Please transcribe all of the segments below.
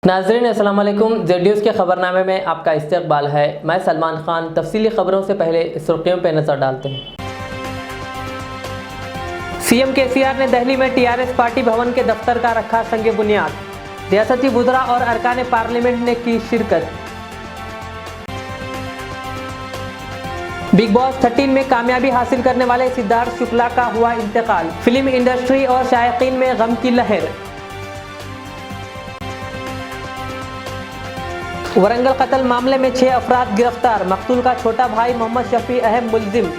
नाज़रीन अस्सलाम वालेकुम। जेड न्यूज़ के खबरनामे में आपका इस्तकबाल है। मैं सलमान खान। तफसीली खबरों से पहले सुर्खियों पर नजर डालते हैं। सीएम केसीआर ने दिल्ली में टीआरएस पार्टी भवन के दफ्तर का रखा संग बुनियाद। रियासती वुज़रा और अरकान पार्लियामेंट ने की शिरकत। बिग बॉस 13 में कामयाबी हासिल करने वाले सिद्धार्थ शुक्ला का हुआ इंतकाल। फिल्म इंडस्ट्री और शायकीन में गम की लहर। वरंगल कत्ल मामले में 6 अफराद गिरफ्तार। मकतूल का छोटा भाई मोहम्मद शफी अहम मुल्जिम।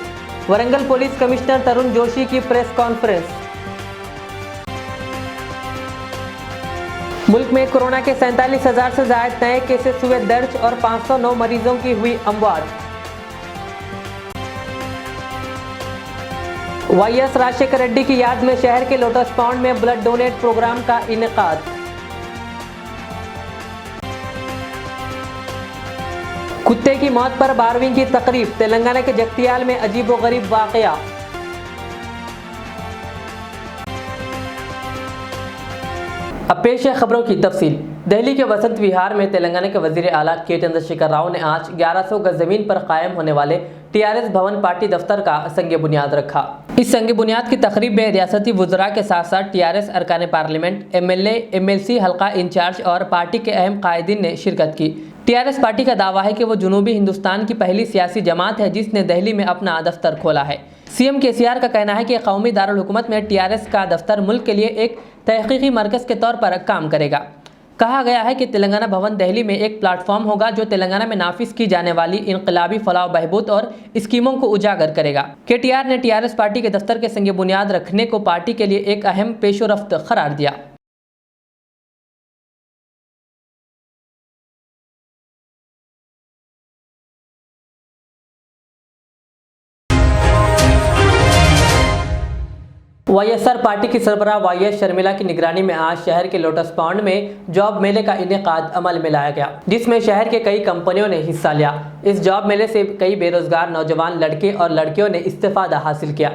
वरंगल पुलिस कमिश्नर तरुण जोशी की प्रेस कॉन्फ्रेंस। मुल्क में कोरोना के 47,000 से ज्यादा नए केसेस हुए दर्ज और 509 मरीजों की हुई अमवात। वाईएस राजशेखर रेड्डी की याद में शहर के लोटस पॉन्ड में ब्लड डोनेट प्रोग्राम का इनेकाद। कुत्ते की मौत पर 12वीं की तकरीब। तेलंगाना के जगतियाल में अजीबोगरीब वाकया। अब पेश है खबरों की तफसील। दिल्ली के वसंत विहार में तेलंगाना के वजीर आला के चंद्रशेखर राव ने आज 1100 गज जमीन पर कायम होने वाले टीआरएस भवन पार्टी दफ्तर का संग बुनियाद रखा। इस संग बुनियाद की तकरीब में रियासती वुज़रा के साथ साथ टीआरएस अरकान पार्लियामेंट, एमएलए, एमएलसी हल्का इंचार्ज और पार्टी के अहम कायदीन ने शिरकत की। टीआरएस पार्टी का दावा है कि वो जनूबी हिंदुस्तान की पहली सियासी जमात है जिसने दिल्ली में अपना दफ्तर खोला है। सीएम केसीआर का कहना है कि कौमी दारुल हुकूमत में टीआरएस का दफ्तर मुल्क के लिए एक तहकीकी मरकज़ के तौर पर काम करेगा। कहा गया है कि तेलंगाना भवन दिल्ली में एक प्लेटफॉर्म होगा जो तेलंगाना में नाफिज की जाने वाली इनकलाबी फलाह बहबूद और स्कीमों को उजागर करेगा। केटीआर ने टीआरएस पार्टी के दफ्तर के संग बुनियाद रखने को पार्टी के लिए एक अहम पेशोरफ्त करार दिया। वाईएसआर पार्टी की सरबराह वाईएस शर्मिला की निगरानी में आज शहर के लोटस पॉन्ड में जॉब मेले का इनेकाद अमल में लाया गया, जिसमें शहर के कई कंपनियों ने हिस्सा लिया। इस जॉब मेले से कई बेरोजगार नौजवान लड़के और लड़कियों ने इस्तेफादा हासिल किया।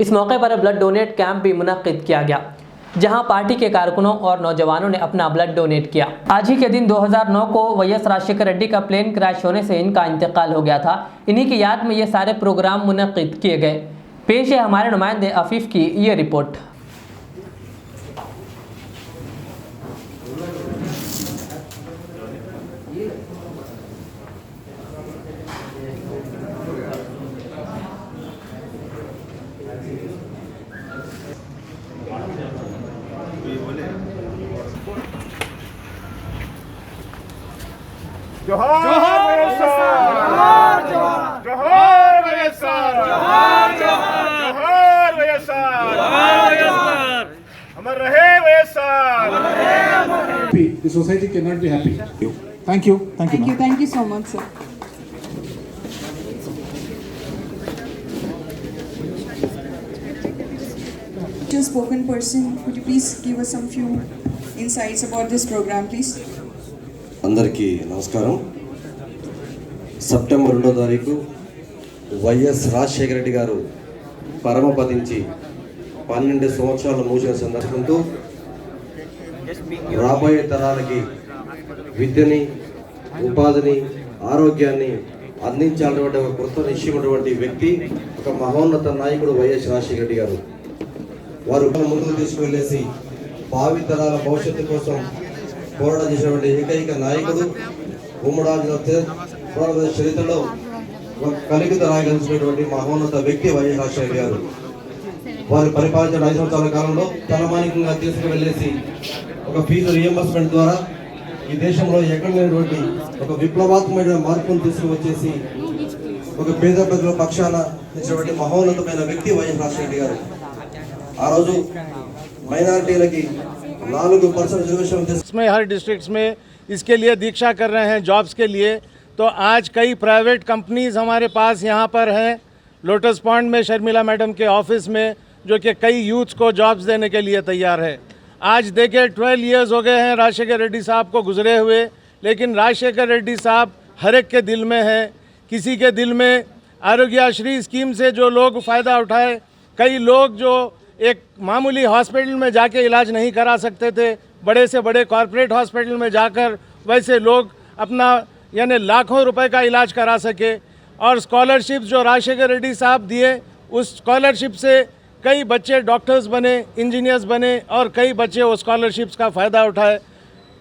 इस मौके पर ब्लड डोनेट कैंप भी मुनक्किद किया गया, जहां पार्टी के कारकुनों और नौजवानों ने अपना ब्लड डोनेट किया। आज ही के दिन 2009 को वाईएस राजशेखर रेड्डी का प्लेन क्रैश होने से इनका इंतकाल हो गया था। इन्हीं की याद में ये सारे प्रोग्राम मुनक्किद किए गए। पेश है हमारे नुमाइंदे आफिफ की ये रिपोर्ट। जोहार जोहार जोहार वैएसआर जोहार वैएसआर अमर रहे YSR. The society cannot be happy. Thank you. Thank you so much, sir. To a spoken person, could you please give us some few insights about this program, please? అందరికీ నమస్కారం. September 2వ తారీఖు YS Rajasekhara Reddy గారు పరమపదించి 12 సంవత్సరాల మూసిన సందర్భంతో రాబోయే తరాలకి విద్యని, ఉపాధిని, ఆరోగ్యాన్ని అందించాలన్నటువంటి ఒక కృత నిశ్చయమైనటువంటి వ్యక్తి, ఒక మహోన్నత నాయకుడు వైఎస్ రాజశేఖర రెడ్డి గారు. వారు ముందుకు తీసుకువెళ్ళేసి భావి తరాల భవిష్యత్తు కోసం పోరాటం చేసినటువంటి ఏకైక నాయకుడు. ఉమ్మడి చరిత్రలో కలిగిత రాయగలిసినటువంటి మహోన్నత వ్యక్తి వైఎస్ రాజశేఖర గారు. వారు పరిపాలించిన 5 సంవత్సరాల కాలంలో తలమానికంగా తీసుకువెళ్ళేసి ఒక ఫీజు రియంబర్స్మెంట్ ద్వారా ఈ దేశంలో ఎక్కడ లేనటువంటి ఒక విప్లవాత్మకమైన మార్పును తీసుకువచ్చేసి ఒక పేద ప్రజల పక్షాన తెచ్చినటువంటి మహోన్నతమైన వ్యక్తి వైఎస్ రాజశేఖర గారు. ఆ రోజు మైనారిటీలకి 4% रिजर्वेशन में हर डिस्ट्रिक्ट्स में इसके लिए दीक्षा कर रहे हैं जॉब्स के लिए। तो आज कई प्राइवेट कंपनीज हमारे पास यहाँ पर हैं लोटस पॉन्ड में शर्मिला मैडम के ऑफिस में, जो कि कई यूथ्स को जॉब्स देने के लिए तैयार है। आज देखिए 12 इयर्स हो गए हैं राजशेखर रेड्डी साहब को गुजरे हुए, लेकिन राजशेखर रेड्डी साहब हर एक के दिल में है। किसी के दिल में आरोग्यश्री स्कीम से जो लोग फ़ायदा उठाए, कई लोग जो एक मामूली हॉस्पिटल में जाके इलाज नहीं करा सकते थे, बड़े से बड़े कॉरपोरेट हॉस्पिटल में जाकर वैसे लोग अपना यानी लाखों रुपए का इलाज करा सके। और स्कॉलरशिप जो राजशेखर रेड्डी साहब दिए, उस स्कॉलरशिप से कई बच्चे डॉक्टर्स बने, इंजीनियर्स बने और कई बच्चे वो स्कॉलरशिप्स का फ़ायदा उठाए।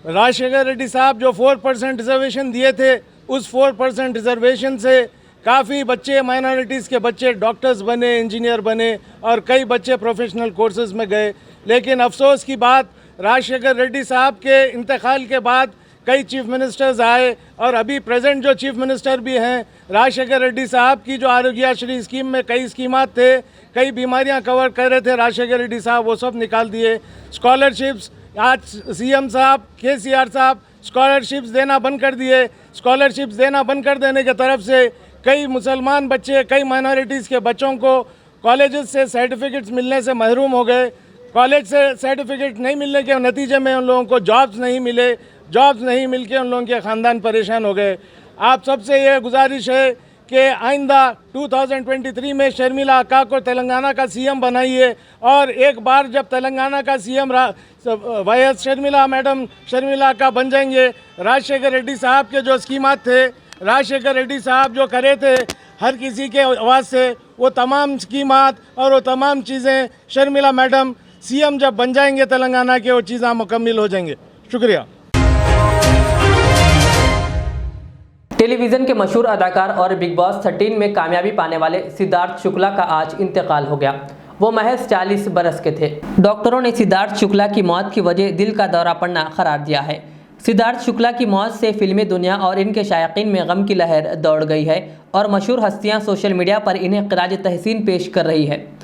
राजशेखर रेड्डी साहब जो 4% रिजर्वेशन दिए थे, उस 4% रिजर्वेशन से काफ़ी बच्चे, माइनॉरिटीज़ के बच्चे डॉक्टर्स बने, इंजीनियर बने और कई बच्चे प्रोफेशनल कोर्सेज़ में गए। लेकिन अफसोस की बात, राजशेखर रेड्डी साहब के इंतकाल के बाद कई चीफ मिनिस्टर्स आए और अभी प्रेजेंट जो चीफ मिनिस्टर भी हैं, राजशेखर रेड्डी साहब की जो आरोग्यश्री स्कीम में कई स्कीमात थे, कई बीमारियां कवर कर रहे थे राजशेखर रेड्डी साहब, वो सब निकाल दिए। स्कॉलरशिप्स आज सीएम साहब, केसीआर साहब स्कॉलरशिप्स देना बंद कर दिए। स्कॉलरशिप्स देना बंद कर देने के तरफ से कई मुसलमान बच्चे, कई माइनॉरिटीज़ के बच्चों को कॉलेजेस से सर्टिफिकेट्स मिलने से महरूम हो गए। कॉलेज से सर्टिफिकेट नहीं मिलने के नतीजे में उन लोगों को जॉब्स नहीं मिले, जॉब्स नहीं मिल के उन लोगों के ख़ानदान परेशान हो गए। आप सबसे ये गुजारिश है कि आइंदा 2023 में शर्मिला आका को तेलंगाना का सीएम बनाइए और एक बार जब तेलंगाना का CM YS Sharmila madam Sharmila आका बन जाएंगे, राजशेखर रेड्डी साहब के जो स्कीमात थे, राजशेखर रेड्डी साहब जो करे थे हर किसी के आवाज़ से, वो तमाम स्कीमात और वो तमाम चीज़ें शर्मिला मैडम सीएम जब बन जाएंगे तेलंगाना के, वो चीज़ें मुकम्मल हो जाएंगे। शुक्रिया। टेलीविज़न के मशहूर अदाकार और बिग बॉस 13 में कामयाबी पाने वाले सिद्धार्थ शुक्ला का आज इंतकाल हो गया। वो महज 40 बरस के थे। डॉक्टरों ने सिद्धार्थ शुक्ला की मौत की वजह दिल का दौरा पड़ना करार दिया है। सिद्धार्थ शुक्ला की मौत से फिल्मी दुनिया और इनके शायकीन में गम की लहर दौड़ गई है और मशहूर हस्तियां सोशल मीडिया पर इन्हें खिराज तहसीन पेश कर रही है।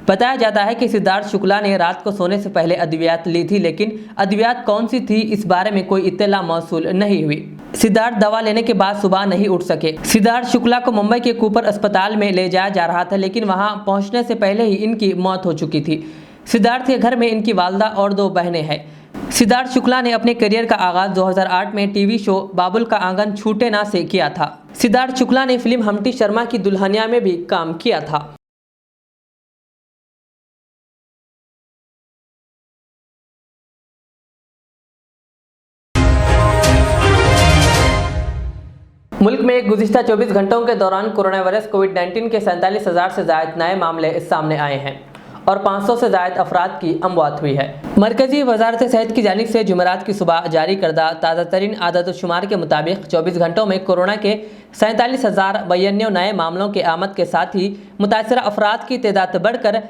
बताया जाता है कि सिद्धार्थ शुक्ला ने रात को सोने से पहले अद्वियात ली थी, लेकिन अद्वियात कौन सी थी इस बारे में कोई इत्तला मौसूल नहीं हुई। सिद्धार्थ दवा लेने के बाद सुबह नहीं उठ सके। सिद्धार्थ शुक्ला को मुंबई के कूपर अस्पताल में ले जाया जा रहा था, लेकिन वहां पहुंचने से पहले ही इनकी मौत हो चुकी थी। सिद्धार्थ के घर में इनकी वालदा और 2 बहनें हैं। सिद्धार्थ शुक्ला ने अपने करियर का आगाज 2008 में टीवी शो बाबुल का आंगन छूटे ना से किया था। सिद्धार्थ शुक्ला ने फिल्म हम्टी शर्मा की दुल्हनिया में भी काम किया था। मुल्क में गुज़िश्ता 24 घंटों के दौरान कोरोना वायरस कोविड-19 के 47,000 से ज़ायद नए मामले सामने आए हैं और 500 से ज़ायद अफराद की अमवात हुई है। मरकज़ी वज़ारत सेहत की जानिब से जुमेरात की सुबह जारी करदा ताज़ा तरीन आदतशुमार के मुताबिक 24 घंटों में कोरोना के 47,092 नए मामलों के आमद के साथ ही मुतासरा अफराद की तादाद बढ़कर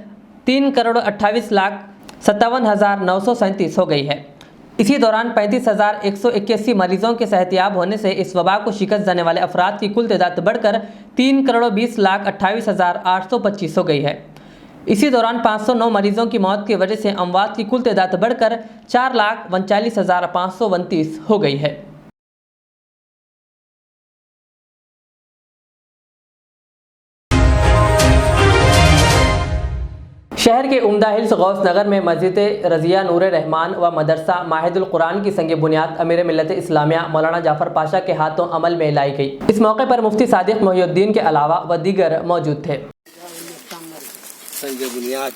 3,28,57,937 हो गई है। इसी दौरान 35,181 मरीजों के सेहतियाब होने से इस वबा को शिकस्त देने वाले अफराद की कुल तादाद बढ़कर 3,20,28,825 हो गई है। इसी दौरान 509 मरीजों की मौत की वजह से अमवात की कुल तादाद बढ़कर 4,39,529 हो गई है। शहर के उम्दा हिल्स गौस नगर में मस्जिद रज़िया नूर रहमान व मदरसा माहिदुल कुरान की संग बुनियाद अमीर मिल्लत इस्लामिया मौलाना जाफर पाशा के हाथों अमल में लाई गई। इस मौके पर मुफ्ती सादिक मोहिउद्दीन के अलावा व दीगर मौजूद थे। संग बुनियाद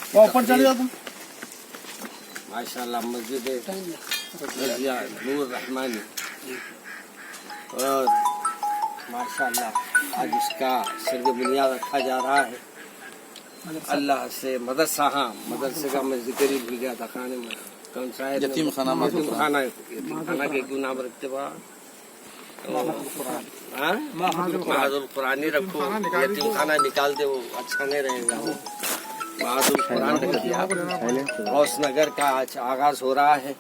माशाल्लाह मस्जिद रज़िया नूर रहमान और माशाल्लाह आज इसका संग बुनियाद रखा जा रहा है। अल्लाह से मदरसा, हाँ मदरसे का मैं जिक्र ही भूल गया था। खाने में कौन सा है? यतीम खाना के गुनाह रखते महादुल कुरानी रखो, यतीम खाना निकाल दे, वो अच्छा नहीं रहेगा। महादुल कुरान रख दिया। गौस नगर का आज आगाज हो रहा है।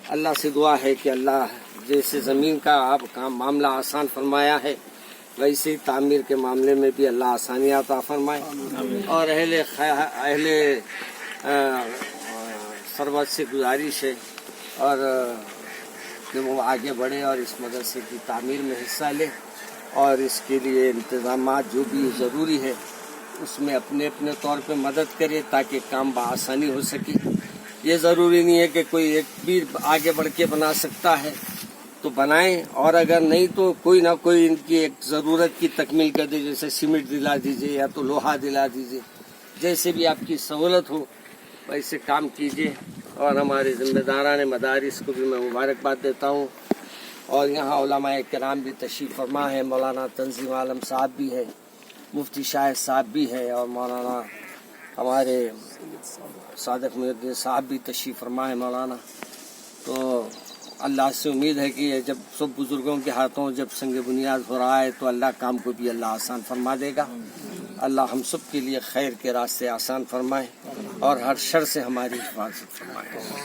अल्लाह से दुआ है कि अल्लाह जैसे ज़मीन का आप काम मामला आसान फरमाया है, वैसे ही तामीर के मामले में भी अल्लाह आसानियाँ अता फरमाए और अहले सरबत से गुजारिश है और कि वो आगे बढ़े और इस मदरसे की तामीर में हिस्सा ले और इसके लिए इंतज़ामात जो भी ज़रूरी है उसमें अपने अपने तौर पे मदद करे ताकि काम बआसानी हो सके। ये ज़रूरी नहीं है कि कोई एक भी आगे बढ़ के बना सकता है तो बनाएं, और अगर नहीं तो कोई ना कोई इनकी एक ज़रूरत की तकमील कर दे, जैसे सीमेंट दिला दीजिए या तो लोहा दिला दीजिए, जैसे भी आपकी सहूलत हो वैसे काम कीजिए। और हमारे ज़िम्मेदारान मदारिस को भी मैं मुबारकबाद देता हूँ। और यहाँ उलमाए किराम भी तशरीफ़ फरमा है, मौलाना तंजीम आलम साहब भी है, मुफ्ती शाहिद साहब भी है और मौलाना हमारे सादिक मुहिउद्दीन साहब भी तशरीफ़ फरमा है मौलाना। तो अल्लाह से उम्मीद है कि जब सब बुज़ुर्गों के हाथों जब संग बुनियाद हो रहा है तो अल्लाह काम को भी अल्लाह आसान फरमा देगा। अल्लाह हम सब के लिए खैर के रास्ते आसान फरमाए और हर शर से हमारी हिफाजत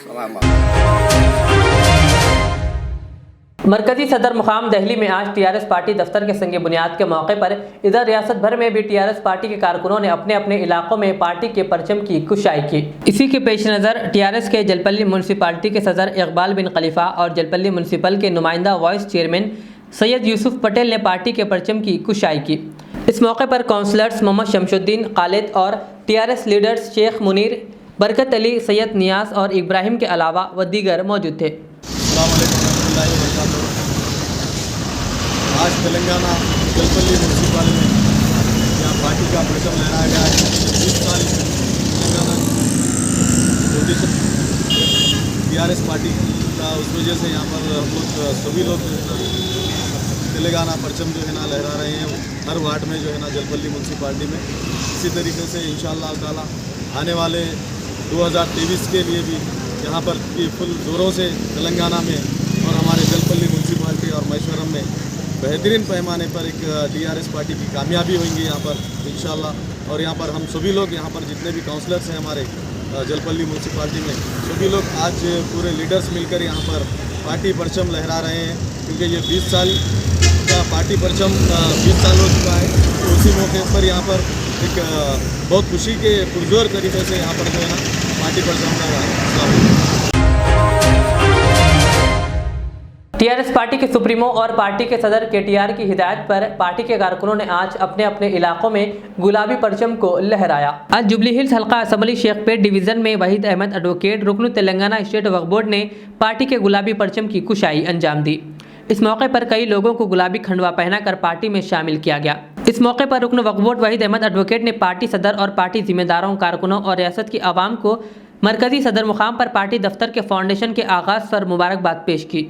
फरमाए। मरकजी सदर मुकाम दिल्ली में आज टीआरएस पार्टी दफ्तर के संग बुनियाद के मौके पर इधर रियासत भर में भी टीआरएस पार्टी के कारकुनों ने अपने अपने इलाकों में पार्टी के परचम की कुशाई की। इसी के पेश नज़र टीआरएस के जलपल्ली म्यूनसिपालिटी के सदर इकबाल बिन खलीफा और जलपल्ली म्यूनसिपल के नुमाइंदा वाइस चेयरमैन सैयद यूसुफ पटेल ने पार्टी के परचम की कुशाई की। इस मौके पर काउंसलर्स मोहम्मद शमशुद्दीन खालिद और टीआरएस लीडर्स शेख मुनीर, बरकत अली, सैयद नियाज और इब्राहिम के अलावा व दीगर मौजूद थे। आज तेलंगाना जलपल्ली म्यूनसिपल में यहाँ पार्टी का परचम लहराया गया है। 20 साल तेलंगाना टीआरएस पार्टी का, उस वजह से यहाँ पर हम लोग सभी लोग तेलंगाना परचम जो है ना लहरा रहे हैं हर वार्ड में जो है ना जलपल्ली म्यूनसिपालिटी में। इसी तरीके से इंशाअल्लाह ताला आने वाले 2023 के लिए भी यहाँ पर फुल ज़ोरों से तेलंगाना में और हमारे जलपल्ली म्यूनसिपालिटी और महेश्वरम में बेहतरीन पैमाने पर एक टीआरएस पार्टी की कामयाबी होंगी यहाँ पर इंशाअल्लाह। और यहाँ पर हम सभी लोग यहाँ पर जितने भी काउंसलर्स हैं हमारे जलपल्ली म्यूनसिपालिटी में सभी लोग आज पूरे लीडर्स मिलकर यहाँ पर पार्टी परचम लहरा रहे हैं, क्योंकि ये 20 साल का पार्टी परचम 20 साल हो चुका है। तो उसी मौके पर यहाँ पर एक बहुत खुशी के पुरजोर तरीके से यहाँ पर जो है ना पार्टी परचम लहरा है। टीआरएस पार्टी के सुप्रीमो और पार्टी के सदर केटीआर की हिदायत पर पार्टी के कारकुनों ने आज अपने अपने इलाकों में गुलाबी परचम को लहराया। आज जुबली हिल्स हल्का असम्बली शेखपेट डिवीजन में वहीद अहमद एडवोकेट रुकन तेलंगाना स्टेट वक्फ बोर्ड ने पार्टी के गुलाबी परचम की कुशाई अंजाम दी। इस मौके पर कई लोगों को गुलाबी खंडवा पहनाकर पार्टी में शामिल किया गया। इस मौके पर रुकन वक्फ बोर्ड वहीद अहमद एडवोकेट ने पार्टी सदर और पार्टी जिम्मेदारों, कारकुनों और रियासत की आवाम को मरकजी सदर मुकाम पर पार्टी दफ्तर के फाउंडेशन के आगाज़ पर मुबारकबाद पेश की।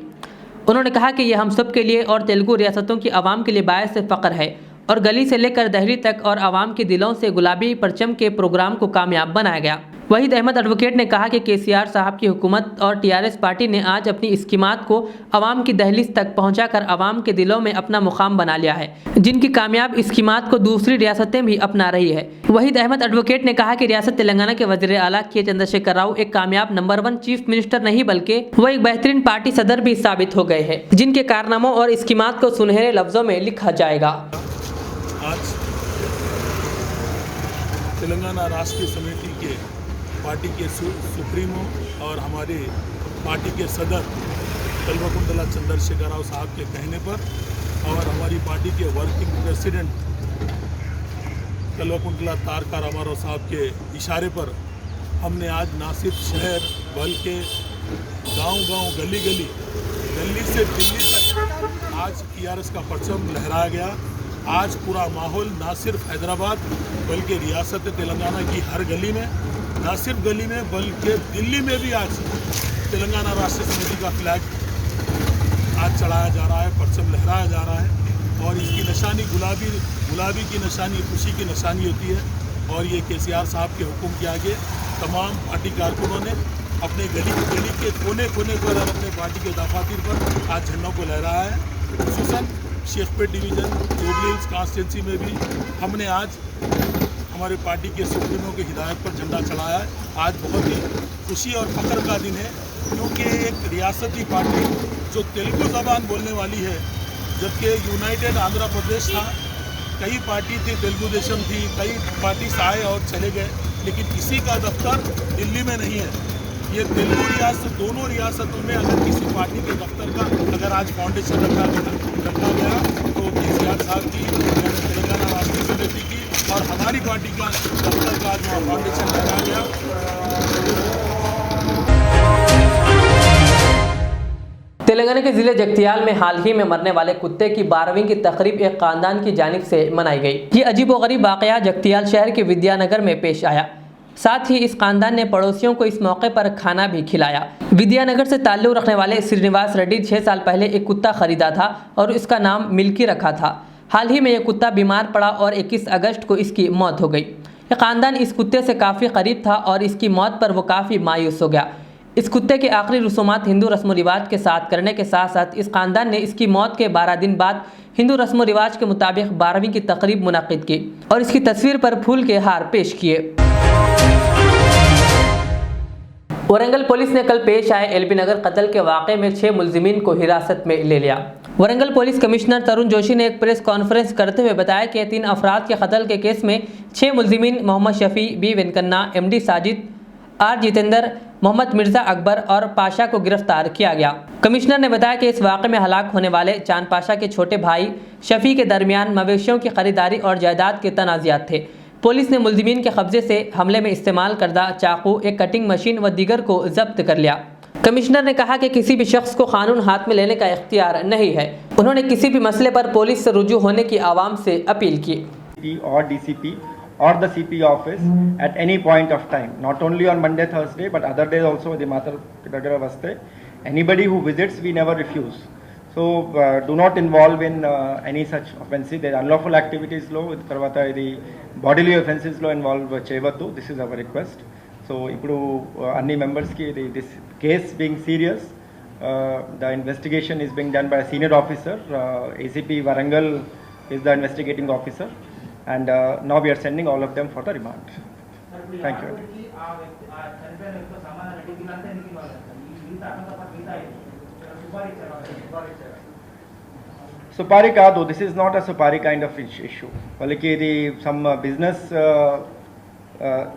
उन्होंने कहा कि यह हम सब के लिए और तेलुगु रियासतों की आवाम के लिए बायस से फ़ख्र है और गली से लेकर दहली तक और आवाम के दिलों से गुलाबी परचम के प्रोग्राम को कामयाब बनाया गया। वहीद अहमद एडवोकेट ने कहा कि केसीआर साहब की हुकूमत और टीआरएस पार्टी ने आज अपनी स्कीमात को आवाम की दहलीज तक पहुंचाकर आवाम के दिलों में अपना मुकाम बना लिया है, जिनकी कामयाब स्कीमात को दूसरी रियासतें भी अपना रही है। वहीद अहमद एडवोकेट ने कहा कि रियासत तेलंगाना के वज़ीर आला के चंद्रशेखर राव एक कामयाब नंबर 1 चीफ मिनिस्टर नहीं बल्कि वो एक बेहतरीन पार्टी सदर भी साबित हो गए हैं, जिनके कारनामों और स्कीमात को सुनहरे लफ्जों में लिखा जाएगा। आज तेलंगाना राष्ट्रीय समिति के पार्टी के सुप्रीमो और हमारे पार्टी के सदर कल्वकुंतला चंद्रशेखर राव साहब के कहने पर और हमारी पार्टी के वर्किंग प्रेसिडेंट कल्वकुंतला तारका रामाराव साहब के इशारे पर हमने आज ना सिर्फ शहर बल्कि गांव-गांव, गली-गली, दिल्ली से दिल्ली तक आज टीआरएस का परचम लहराया गया। आज पूरा माहौल ना सिर्फ हैदराबाद बल्कि रियासत तेलंगाना की हर गली में, ना सिर्फ गली में बल्कि दिल्ली में भी आज तेलंगाना राष्ट्रीय समिति का फ्लैग आज चढ़ाया जा रहा है, परचम लहराया जा रहा है। और इसकी निशानी गुलाबी की निशानी खुशी की निशानी होती है। और ये केसीआर साहब के हुक्म के आगे तमाम पार्टी कारकुनों ने अपने गली के कोने पर और अपने पार्टी के दफातर पर आज झंडों को लहराया है। खुसूसन Shaikpet division Jubilee Hills constituency में भी हमने आज हमारे पार्टी के सुप्रीमो की हिदायत पर झंडा चढ़ाया है। आज बहुत ही खुशी और फख्र का दिन है, क्योंकि एक रियासती पार्टी जो तेलुगु ज़बान बोलने वाली है, जबकि यूनाइटेड आंध्र प्रदेश था, कई पार्टी थी, तेलुगु देशम थी, कई पार्टी आए और चले गए, लेकिन किसी का दफ्तर दिल्ली में नहीं है। ये तेलुगु रियासत दोनों रियासतों में अगर किसी पार्टी के दफ्तर का अगर आज फाउंडेशन रखा गया तो केसीआर साहब की, तेलंगाना राष्ट्रीय समिति की और हमारी पार्टी का दफ्तर का आज फाउंडेशन लगाया गया। तेलंगाना के जिले जगतियाल में हाल ही में मरने वाले कुत्ते की 12वीं की तकरीब एक खानदान की जानिब से मनाई गई। ये अजीबोगरीब वाकया जगतियाल शहर के विद्यानगर में पेश आया। साथ ही इस खानदान ने पड़ोसियों को इस मौके पर खाना भी खिलाया। विद्यानगर से ताल्लुक़ रखने वाले श्रीनिवास रेड्डी 6 साल पहले एक कुत्ता खरीदा था और इसका नाम मिल्की रखा था। हाल ही में यह कुत्ता बीमार पड़ा और 21 अगस्त को इसकी मौत हो गई। यह खानदान इस कुत्ते से काफ़ी करीब था और इसकी मौत पर वो काफ़ी मायूस हो गया। इस कुत्ते के आखिरी रसूमात हिंदू रस्म व रिवाज के साथ करने के साथ साथ इस खानदान ने इसकी मौत के 12 दिन बाद हिंदू रस्म व रिवाज के मुताबिक 12वीं की तकरीब मुनाकिद की और इसकी तस्वीर पर फूल के हार पेश किए। वरंगल पुलिस ने कल पेश आए एलबी नगर कत्ल के वाक़े में 6 मुलजिमीन को हिरासत में ले लिया। वरंगल पुलिस कमिश्नर तरुण जोशी ने एक प्रेस कॉन्फ्रेंस करते हुए बताया कि 3 अफराद के कत्ल के केस में 6 मुलजिमीन Mohammed Shafi, B Venkanna, MD Sajid, R Jitendra, Mohammed Mirza Akbar और पाशा को गिरफ्तार किया गया। कमिश्नर ने बताया कि इस वाक़े में हलाक होने वाले चांद पाशा के छोटे भाई शफी के दरमियान मवेशियों की खरीदारी और जायदाद के तनाज़ात थे। पुलिस ने मुलजिमीन के कब्जे से हमले में इस्तेमाल करदा चाकू, एक कटिंग मशीन व दीगर को जब्त कर लिया। कमिश्नर ने कहा कि किसी भी शख्स को कानून हाथ में लेने का इख्तियार नहीं है। उन्होंने किसी भी मसले पर पुलिस से रुजू होने की आवाम से अपील की। और DCP or the CP office at any point of time, not only on Monday, Thursday, but other days also with the Matar Pitagara Vaste. Anybody who visits, we never refuse. So do not involve in any such offensive. There are unlawful activities law with Karvata, the bodily offences law involve Chevatu. This is our request. So ipudu any members ki this case being serious, the investigation is being done by a senior officer. ACP Warangal is the investigating officer. And now we are sending all of them for the remand. Thank you. Supari ka do, this is not a supari kind of issue. Valaki the some business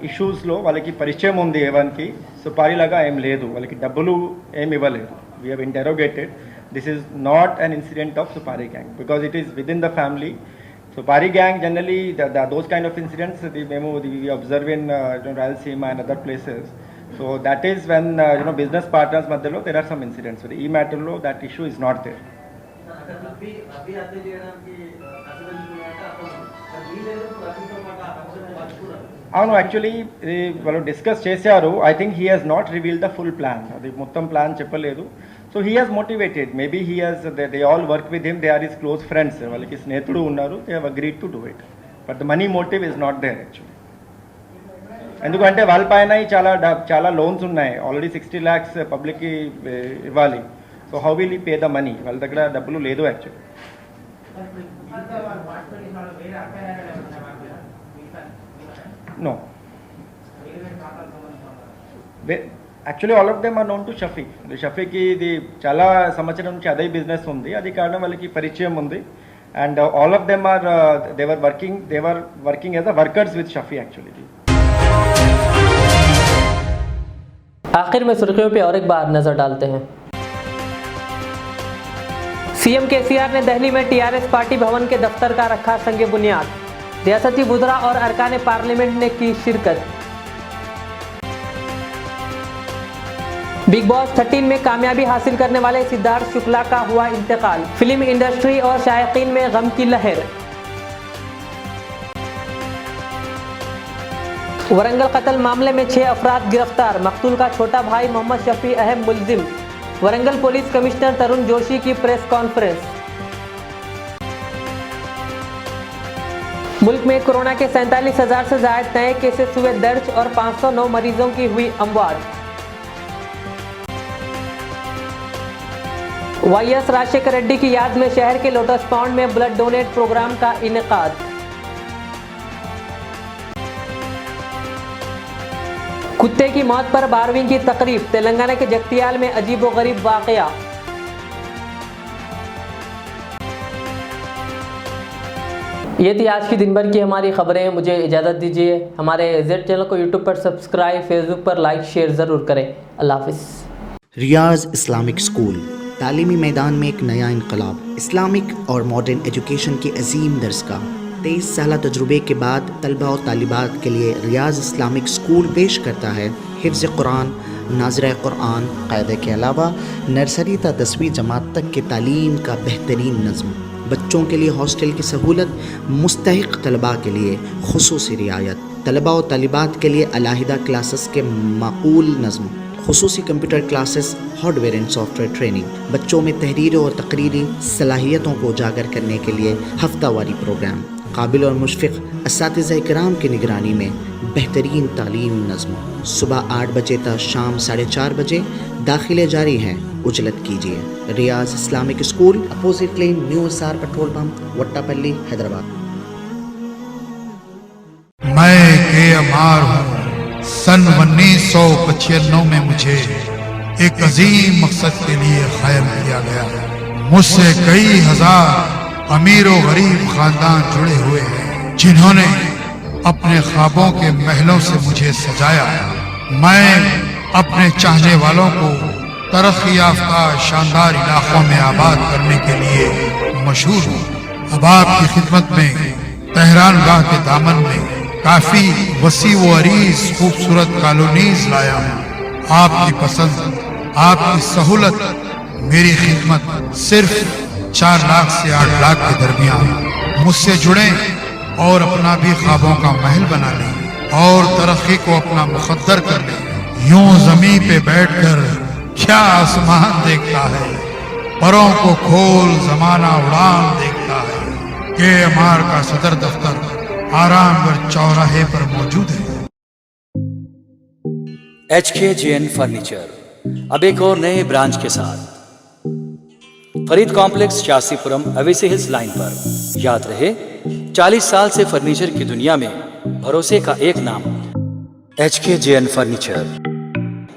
issues lo, valaki parichayam undi evan ki supari laga em ledu, valaki double em ivaledu. We have interrogated. This is not an incident of supari gang because it is within the family. Supari gang generally, those kind of incidents we observe in Rayalaseema and other places. So that is when business partners madhyalo there are some incidents. So the e-matter law, that issue is not there. Actually, వాళ్ళు discuss చేశారు. I think he has not revealed the full plan. The మొత్తం plan చెప్పలేదు. So he has motivated. Maybe he has. They all work with him. They are his close friends. వాళ్ళకి స్నేహితుడు ఉన్నారు. They have agreed to do it. But the money motive is not there actually. ఎందుకంటే వాళ్ళ పైన చాలా loans ఉన్నాయి. Already 60 lakhs public కి ఇవ్వాలి. So how will he pay the money? వాళ్ళ దగ్గర డబ్బులు లేదు actually. No. Actually, all of them are known to Shafi. The Shafi ki the chala samachana nunchi adai business undi. Adi karanam valiki parichayam undi. And all of them are they were working as a workers with Shafi actually. आखिर में सुर्खियों पे और एक बार नजर डालते हैं। CM KCR ने दिल्ली में टीआरएस पार्टी भवन के दफ्तर का रखा संग बुनियाद। रियासती वुज़रा और अरकान पार्लियामेंट ने की शिरकत। बिग बॉस 13 में कामयाबी हासिल करने वाले सिद्धार्थ शुक्ला का हुआ इंतकाल। फिल्म इंडस्ट्री और शायकीन में गम की लहर। वरंगल कत्ल मामले में 6 अफराद गिरफ्तार। मकतूल का छोटा भाई मोहम्मद शफी अहम मुलजिम। वरंगल पुलिस कमिश्नर तरुण जोशी की प्रेस कॉन्फ्रेंस। मुल्क में कोरोना के 47,000 से ज़ायद नए केसेस हुए दर्ज और 509 मरीजों की हुई अमवात। YS राजशेखर रेड्डी की याद में शहर के लोटस पॉन्ड में ब्लड डोनेट प्रोग्राम का इनेकाद। कुत्ते की मौत पर 12वीं की तकरीब। तेलंगाना के जगतियाल में अजीबोगरीब वाकया। ये थी आज की दिन भर की हमारी खबरें। मुझे इजाज़त दीजिए। हमारे जेड चैनल को यूट्यूब पर सब्सक्राइब, फेसबुक पर लाइक शेयर ज़रूर करें। अल्लाह हाफिज़। रियाज इस्लामिक स्कूल तालीमी मैदान में एक नया इनकलाब। इस्लामिक और मॉडर्न एजुकेशन की अजीम दरसगाह। 23 साल तजुर्बे के बाद तलबा और तालिबात के लिए रियाज इस्लामिक स्कूल पेश करता है हिफ्ज़ कुरान, नाज़िरा कुरान, क़ायदे के अलावा नर्सरी ता 10वीं जमात तक के तालीम का बेहतरीन नज़्म। बच्चों के लिए हॉस्टल की सहूलत, मुस्तहिक़ तलबा के लिए खुसूसी रियायत। तलबा और तालिबात के लिए अलहदा क्लासेस के माकूल नज़्म, खुसूसी computer classes, hardware and software training, बच्चों में तहरीर और तकरीरी सलाहियतों को उजागर करने के लिए हफ्तावारी प्रोग्राम, काबिल और मुशफ़िक़ असातिज़ा इकराम की निगरानी में बेहतरीन तालीमी नज़्म। सुबह 8 बजे तक शाम 4:30 बजे दाखिले जारी हैं, उजलत कीजिए। Riyaz Islamic school, opposite lane, new SR petrol pump, Vattepally, Hyderabad. मैं के अमार हूँ। सन 1995 में मुझे एक अजीम मकसद के लिए ख़ायम किया गया। मुझसे कई हजार अमीर और गरीब खानदान जुड़े हुए हैं, जिन्होंने अपने ख्वाबों के महलों से मुझे सजाया। मैं अपने चाहने वालों को तरक्की याफ्ता शानदार इलाकों में आबाद करने के लिए मशहूर हूँ। अब आपकी खिदमत में तेहरान गाह के दामन में काफी वसी व अरीज खूबसूरत कॉलोनीज लाया हूँ। आपकी पसंद, आपकी सहूलत, मेरी खिदमत सिर्फ 4 लाख से 8 लाख के दरमियान। मुझसे जुड़े और अपना भी ख्वाबों का महल बना लें और तरक्की को अपना मुकद्दर कर लें। यूं जमीन पे बैठकर क्या आसमान देखता है, परों को खोल जमाना उड़ान देखता है। KMR का सदर दफ्तर आरामगढ़ चौराहे पर मौजूद है। HKJN फर्नीचर अब एक और नए ब्रांच के साथ Farid complex, Shastripuram, Owaisi hills line पर। याद रहे, 40 साल से फर्नीचर की दुनिया में भरोसे का एक नाम HKJN फर्नीचर।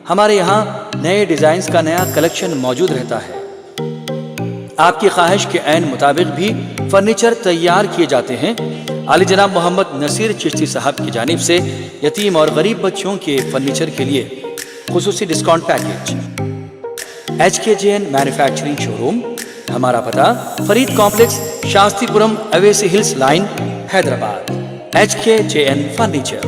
हमारे यहाँ नए डिजाइन्स का नया कलेक्शन मौजूद रहता है। आपकी ख्वाहिश के ऐन मुताबिक भी फर्नीचर तैयार किए जाते हैं। आली जनाब मोहम्मद नसीर चिश्ती साहब की जानिब से यतीम और गरीब बच्चों के फर्नीचर के लिए खुसूसी discount package. HKJN manufacturing showroom, हमारा पता Farid complex, Shastripuram, Owaisi hills line, Hyderabad. HKJN furniture.